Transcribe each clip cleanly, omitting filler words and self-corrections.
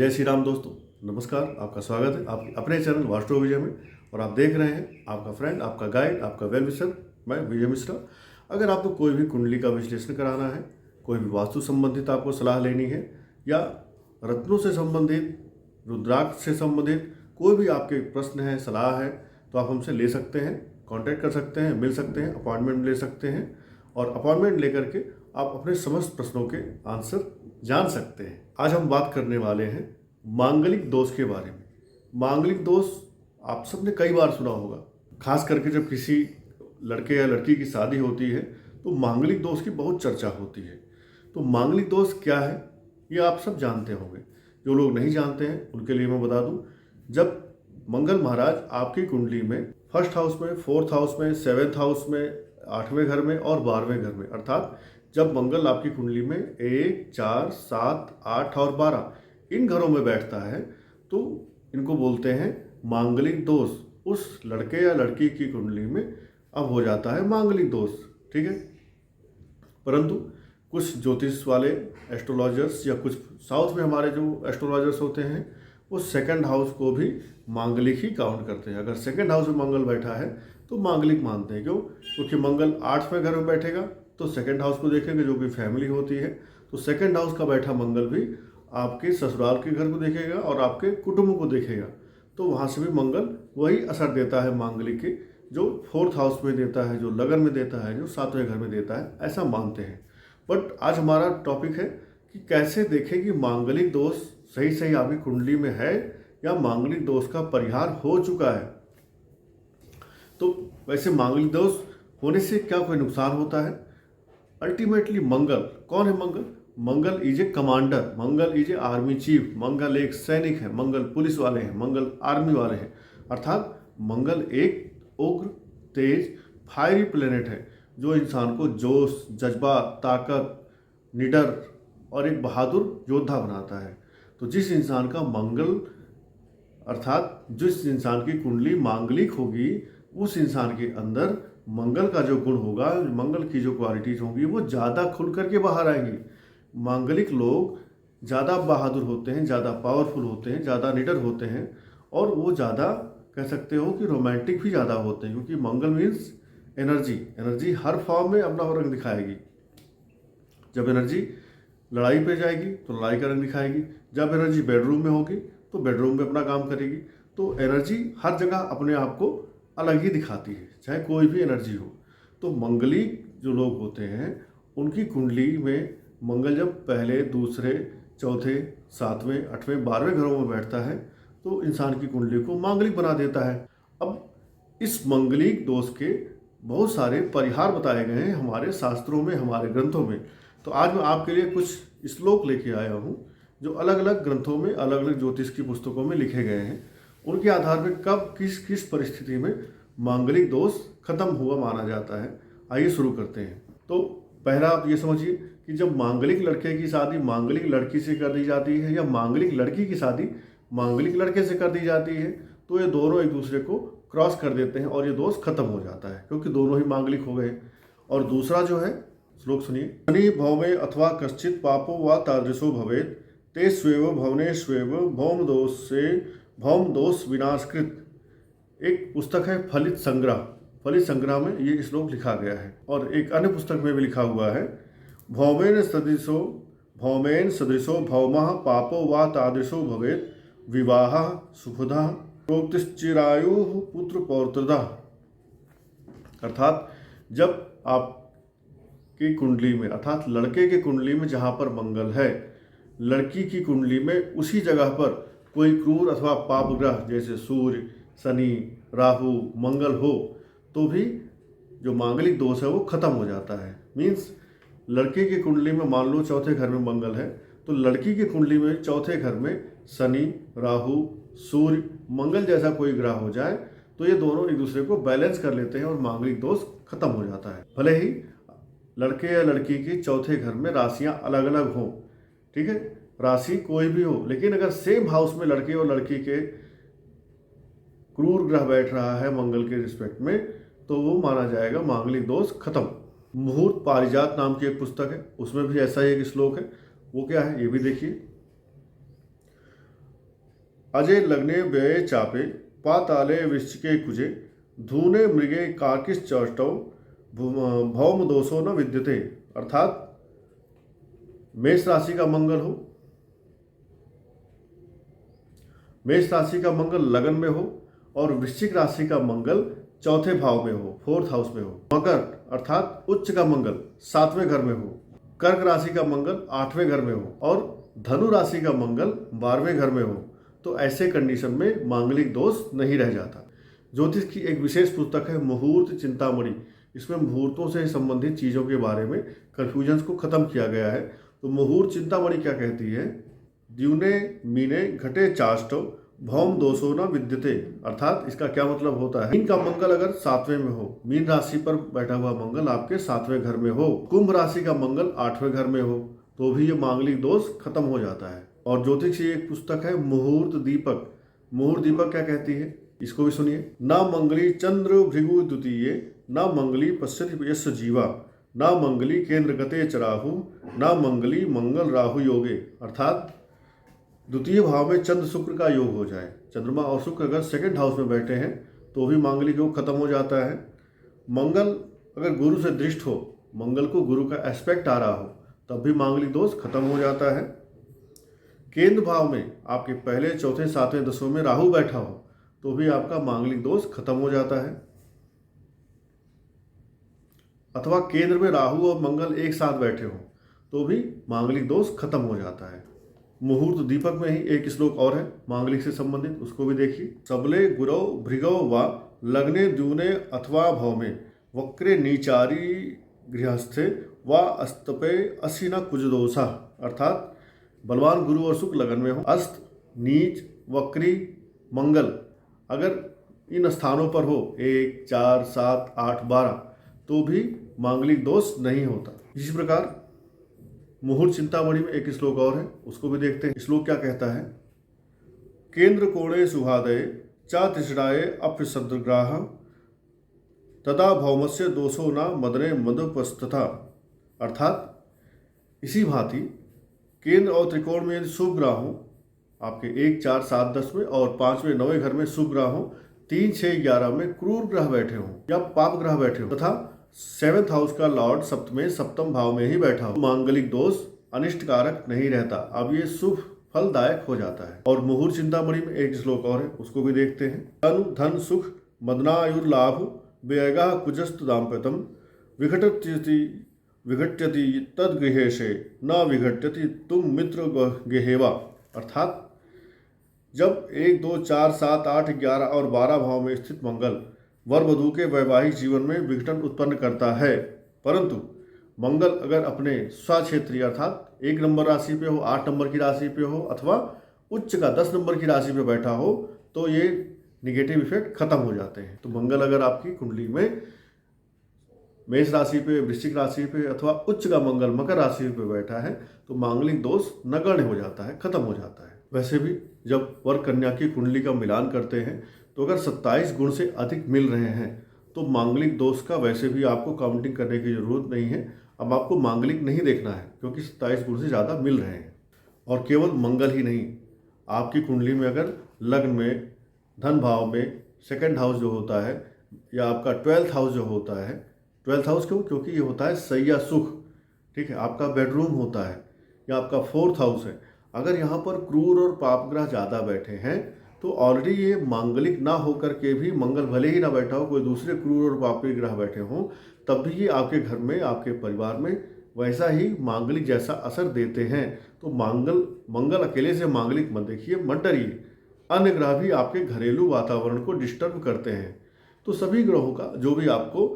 जय श्री राम दोस्तों, नमस्कार। आपका स्वागत है आपके अपने चैनल वास्तु विजय में। और आप देख रहे हैं आपका फ्रेंड, आपका गाइड, आपका वेल विशर, मैं विजय मिश्रा। अगर आपको कोई भी कुंडली का विश्लेषण कराना है, कोई भी वास्तु संबंधित आपको सलाह लेनी है, या रत्नों से संबंधित, रुद्राक्ष से संबंधित कोई भी आपके प्रश्न है, सलाह है, तो आप हमसे ले सकते हैं, कांटेक्ट कर सकते हैं, मिल सकते हैं, अपॉइंटमेंट ले सकते हैं। और अपॉइंटमेंट लेकर के आप अपने समस्त प्रश्नों के आंसर जान सकते हैं। आज हम बात करने वाले हैं मांगलिक दोष के बारे में। मांगलिक दोष आप सबने कई बार सुना होगा, खास करके जब किसी लड़के या लड़की की शादी होती है तो मांगलिक दोष की बहुत चर्चा होती है। तो मांगलिक दोष क्या है ये आप सब जानते होंगे। जो लोग नहीं जानते हैं उनके लिए मैं बता दूं, जब मंगल महाराज आपकी कुंडली में फर्स्ट हाउस में, फोर्थ हाउस में, सेवेंथ हाउस में, 8वें घर में और 12वें घर में, अर्थात जब मंगल आपकी कुंडली में 1, 4, 7, 8 और 12 इन घरों में बैठता है तो इनको बोलते हैं मांगलिक दोष। उस लड़के या लड़की की कुंडली में अब हो जाता है मांगलिक दोष, ठीक है। परंतु कुछ ज्योतिष वाले एस्ट्रोलॉजर्स या कुछ साउथ में हमारे जो एस्ट्रोलॉजर्स होते हैं वो सेकंड हाउस को भी मांगलिक ही काउंट करते हैं। अगर सेकंड हाउस में मंगल बैठा है तो मांगलिक मानते हैं। क्यों? क्योंकि मंगल 8वें घर में बैठेगा तो सेकंड हाउस को देखेंगे जो कि फैमिली होती है। तो सेकंड हाउस का बैठा मंगल भी आपके ससुराल के घर को देखेगा और आपके कुटुंब को देखेगा। तो वहाँ से भी मंगल वही असर देता है मांगलिक के, जो फोर्थ हाउस में देता है, जो लगन में देता है, जो 7वें घर में देता है, ऐसा मानते हैं। बट आज हमारा टॉपिक है कि कैसे देखें कि मांगलिक दोष सही सही आपकी कुंडली में है या मांगलिक दोष का परिहार हो चुका है। तो वैसे मांगलिक दोष होने से क्या कोई नुकसान होता है? अल्टीमेटली मंगल कौन है? Mangal is a commander, Mangal is a army chief, Mangal एक सैनिक है, मंगल पुलिस वाले हैं, मंगल आर्मी वाले हैं। अर्थात मंगल एक उग्र, तेज, फायरी प्लेनेट है जो इंसान को जोश, जज्बा, ताकत, निडर और एक बहादुर योद्धा बनाता है। तो जिस इंसान का मंगल अर्थात जिस इंसान की कुंडली मांगलिक होगी उस इंसान के अंदर मंगल का जो गुण होगा, मंगल की जो क्वालिटीज होंगी वो ज़्यादा खुल करके बाहर आएंगी। मांगलिक लोग ज़्यादा बहादुर होते हैं, ज़्यादा पावरफुल होते हैं, ज़्यादा निडर होते हैं और वो ज़्यादा कह सकते हो कि रोमांटिक भी ज़्यादा होते हैं। क्योंकि मंगल मीन्स एनर्जी, एनर्जी हर फॉर्म में अपना रंग दिखाएगी। जब एनर्जी लड़ाई पे जाएगी तो लड़ाई का रंग दिखाएगी, जब एनर्जी बेडरूम में होगी तो बेडरूम में अपना काम करेगी। तो एनर्जी हर जगह अपने आप को अलग ही दिखाती है, चाहे कोई भी एनर्जी हो। तो मंगलिक जो लोग होते हैं उनकी कुंडली में मंगल जब पहले, दूसरे, चौथे, 7वें, 8वें, 12वें घरों में बैठता है तो इंसान की कुंडली को मांगलिक बना देता है। अब इस मंगलिक दोष के बहुत सारे परिहार बताए गए हैं हमारे शास्त्रों में, हमारे ग्रंथों में। तो आज मैं आपके लिए कुछ श्लोक लेके आया हूँ जो अलग अलग ग्रंथों में, अलग अलग ज्योतिष की पुस्तकों में लिखे गए हैं। उनके आधार पर कब किस किस परिस्थिति में मांगलिक दोष खत्म हुआ माना जाता है। आइए शुरू करते हैं। तो पहला आप ये समझिए कि जब मांगलिक लड़के की शादी मांगलिक लड़की से कर दी जाती है या मांगलिक लड़की की शादी मांगलिक लड़के से कर दी जाती है तो ये दोनों एक दूसरे को क्रॉस कर देते हैं और ये दोष खत्म हो जाता है क्योंकि दोनों ही मांगलिक हो गए। और दूसरा जो है श्लोक सुनिए। शनि भौमे अथवा कश्चित पापो व तादृशो भवेत् ते स्वेव भवनेष्वेव भौम दोष विनाशकृत। एक पुस्तक है फलित संग्रह, फलित संग्रह में ये श्लोक लिखा गया है। और एक अन्य पुस्तक में भी लिखा हुआ है भौमेन सदृशो भौमः पापो वा तादृशो भवेत् विवाह सुखदः प्रोक्तिश्चिरायु पुत्र पौत्रदः। अर्थात जब आपकी कुंडली में अर्थात लड़के की कुंडली में जहाँ पर मंगल है, लड़की की कुंडली में उसी जगह पर कोई क्रूर अथवा पाप ग्रह जैसे सूर्य, शनि, राहु, मंगल हो तो भी जो मांगलिक दोष है वो खत्म हो जाता है। मीन्स लड़के की कुंडली में मान लो चौथे घर में मंगल है तो लड़की की कुंडली में चौथे घर में शनि, राहु, सूर्य, मंगल जैसा कोई ग्रह हो जाए तो ये दोनों एक दूसरे को बैलेंस कर लेते हैं और मांगलिक दोष खत्म हो जाता है। भले ही लड़के या लड़की की चौथे घर में राशियां अलग अलग हों, ठीक है, राशि कोई भी हो, लेकिन अगर सेम हाउस में लड़के और लड़की के क्रूर ग्रह बैठ रहा है मंगल के रिस्पेक्ट में तो वो माना जाएगा मांगलिक दोष खत्म। मुहूर्त पारिजात नाम की एक पुस्तक है, उसमें भी ऐसा ही एक श्लोक है। वो क्या है ये भी देखिए। अजय लग्ने व्यये चापे पाताले वृश्चिके कुजे धूने मृगे कार्किश चौष्टौ भौम दोषो न विद्यते। अर्थात मेष राशि का मंगल हो, मेष राशि का मंगल लगन में हो और वृश्चिक राशि का मंगल चौथे भाव में हो, फोर्थ हाउस में हो। मकर अर्थात उच्च का मंगल 7वें घर में हो, कर्क राशि का मंगल 8वें घर में हो और धनु राशि का मंगल 12वें घर में हो, तो ऐसे कंडीशन में मांगलिक दोष नहीं रह जाता। ज्योतिष की एक विशेष पुस्तक है मुहूर्त चिंतामणि। इसमें मुहूर्तों से संबंधित चीज़ों के बारे में कन्फ्यूजन्स को खत्म किया गया है। तो मुहूर्त चिंतामणि क्या कहती है? द्यूने मीने घटे चाष्टौ भौम दोषो न विद्यते। अर्थात इसका क्या मतलब होता है? मीन का मंगल अगर 7वें में हो, मीन राशि पर बैठा हुआ मंगल आपके 7वें घर में हो, कुंभ राशि का मंगल 8वें घर में हो, तो भी ये मांगलिक दोष खत्म हो जाता है। और ज्योतिष की एक पुस्तक है मुहूर्त दीपक। मुहूर्त दीपक क्या कहती है, इसको भी सुनिए। न मंगली चंद्र भृगु द्वितीय न मंगली पश्यति यश जीवा न मंगली केंद्र गते चराहु न मंगली मंगल राहु योगे। अर्थात द्वितीय भाव में चंद्र शुक्र का योग हो जाए, चंद्रमा और शुक्र अगर सेकंड हाउस में बैठे हैं तो भी मांगलिक योग खत्म हो जाता है। मंगल अगर गुरु से दृष्ट हो, मंगल को गुरु का एस्पेक्ट आ रहा हो, तब भी मांगलिक दोष खत्म हो जाता है। केंद्र भाव में आपके पहले, चौथे, 7वें, 10वें में राहु बैठा हो तो भी आपका मांगलिक दोष खत्म हो जाता है। अथवा केंद्र में राहु और मंगल एक साथ बैठे हो तो भी मांगलिक दोष खत्म हो जाता है। मुहूर्त दीपक में ही एक श्लोक और है मांगलिक से संबंधित, उसको भी देखिए। सबले गुरौ भृगौ वा लग्ने द्यूने अथवा भौमे वक्रे नीचारी गृहस्थे वा अस्तपे असिना कुजदोषा। अर्थात बलवान गुरु और शुक्र लगन में हो, अस्त, नीच, वक्री, मंगल अगर इन स्थानों पर हो 1, 4, 7, 8, 12 तो भी मांगलिक दोष नहीं होता। इसी प्रकार मुहूर्त चिंतामणि में एक श्लोक और है, उसको भी देखते हैं। श्लोक क्या कहता है? केंद्र कोणे सुहादय चा तिसराय अप्यसद्रग्राह तदा भौमस्य दोषो न मदने मदपस्तथा। अर्थात इसी भांति केंद्र और त्रिकोण में यदि शुभ ग्रह हो, आपके 1, 4, 7, 10 में और 5वें, 9वें घर में शुभ ग्रह हो, 3, 6, 11 में क्रूर ग्रह बैठे हों या पाप ग्रह बैठे हों तथा 7th हाउस का लॉर्ड सप्तम भाव में ही बैठा हो, मांगलिक दोष अनिष्ट कारक नहीं रहता, अब ये शुभ फलदायक हो जाता है। और मुहूर्त चिंतामणि में एक श्लोक और है, उसको भी देखते हैं। धन धन सुख मदनायुर्लाभ व्ययगा कुजस्तु दाम्पत्यम विघट्यति तद्गृहेशे न विघट्यति तुम मित्र गेहेवा। अर्थात जब 1, 2, 4, 7, 8, 11 और 12 भाव में स्थित मंगल वर वधू के वैवाहिक जीवन में विघटन उत्पन्न करता है, परंतु मंगल अगर अपने स्वक्षेत्रीय अर्थात 1 नंबर राशि पे हो, 8 नंबर की राशि पे हो अथवा उच्च का 10 नंबर की राशि पे बैठा हो तो ये निगेटिव इफेक्ट खत्म हो जाते हैं। तो मंगल अगर आपकी कुंडली में मेष राशि पे, वृश्चिक राशि पे अथवा उच्च का मंगल मकर राशि पे बैठा है तो मांगलिक दोष नगण्य हो जाता है, खत्म हो जाता है। वैसे भी जब वर कन्या की कुंडली का मिलान करते हैं तो अगर 27 गुण से अधिक मिल रहे हैं तो मांगलिक दोष का वैसे भी आपको काउंटिंग करने की जरूरत नहीं है। अब आपको मांगलिक नहीं देखना है क्योंकि 27 गुण से ज़्यादा मिल रहे हैं। और केवल मंगल ही नहीं, आपकी कुंडली में अगर लग्न में, धन भाव में सेकंड हाउस जो होता है या आपका 12th हाउस जो होता है, 12th हाउस क्यों? क्योंकि ये होता है सैया सुख, ठीक है, आपका बेडरूम होता है या आपका 4th हाउस है। अगर यहाँ पर क्रूर और पाप ग्रह ज़्यादा बैठे हैं तो ऑलरेडी ये मांगलिक ना होकर के भी, मंगल भले ही ना बैठा हो, कोई दूसरे क्रूर और पापी ग्रह बैठे हों, तब भी ये आपके घर में, आपके परिवार में वैसा ही मांगलिक जैसा असर देते हैं। तो मंगल अकेले से मांगलिक मत देखिए, मत डरिए, अन्य ग्रह भी आपके घरेलू वातावरण को डिस्टर्ब करते हैं। तो सभी ग्रहों का जो भी आपको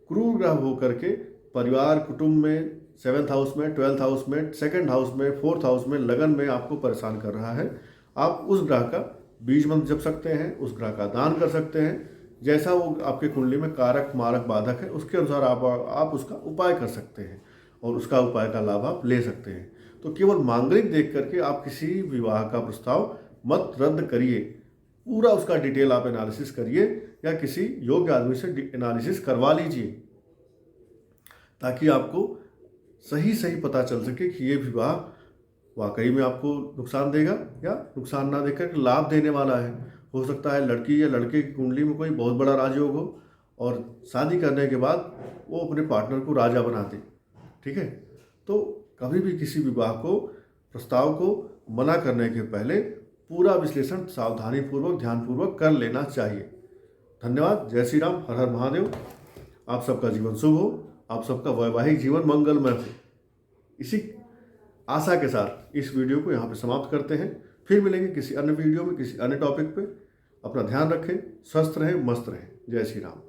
क्रूर ग्रह होकर के परिवार, कुटुंब में, 7th हाउस में, 12th हाउस में, सेकंड हाउस में, 4th हाउस में, लगन में आपको परेशान कर रहा है, आप उस ग्रह का बीज मंत्र जप सकते हैं, उस ग्रह का दान कर सकते हैं। जैसा वो आपके कुंडली में कारक, मारक, बाधक है उसके अनुसार आप उसका उपाय कर सकते हैं और उसका उपाय का लाभ आप ले सकते हैं। तो केवल मांगलिक देख करके आप किसी विवाह का प्रस्ताव मत रद्द करिए, पूरा उसका डिटेल आप एनालिसिस करिए या किसी योग्य आदमी से एनालिसिस करवा लीजिए ताकि आपको सही पता चल सके कि ये विवाह वाकई में आपको नुकसान देगा या नुकसान ना देकर लाभ देने वाला है। हो सकता है लड़की या लड़के की कुंडली में कोई बहुत बड़ा राजयोग हो और शादी करने के बाद वो अपने पार्टनर को राजा बना दे। ठीक है, तो कभी भी किसी विवाह को प्रस्ताव को मना करने के पहले पूरा विश्लेषण सावधानीपूर्वक ध्यानपूर्वक कर लेना चाहिए। धन्यवाद। जय श्री राम। हर हर महादेव। आप सबका जीवन शुभ हो, आप सबका वैवाहिक जीवन मंगलमय हो। इसी आशा के साथ इस वीडियो को यहाँ पे समाप्त करते हैं। फिर मिलेंगे किसी अन्य वीडियो में किसी अन्य टॉपिक पे। अपना ध्यान रखें, स्वस्थ रहें, मस्त रहें। जय श्री राम।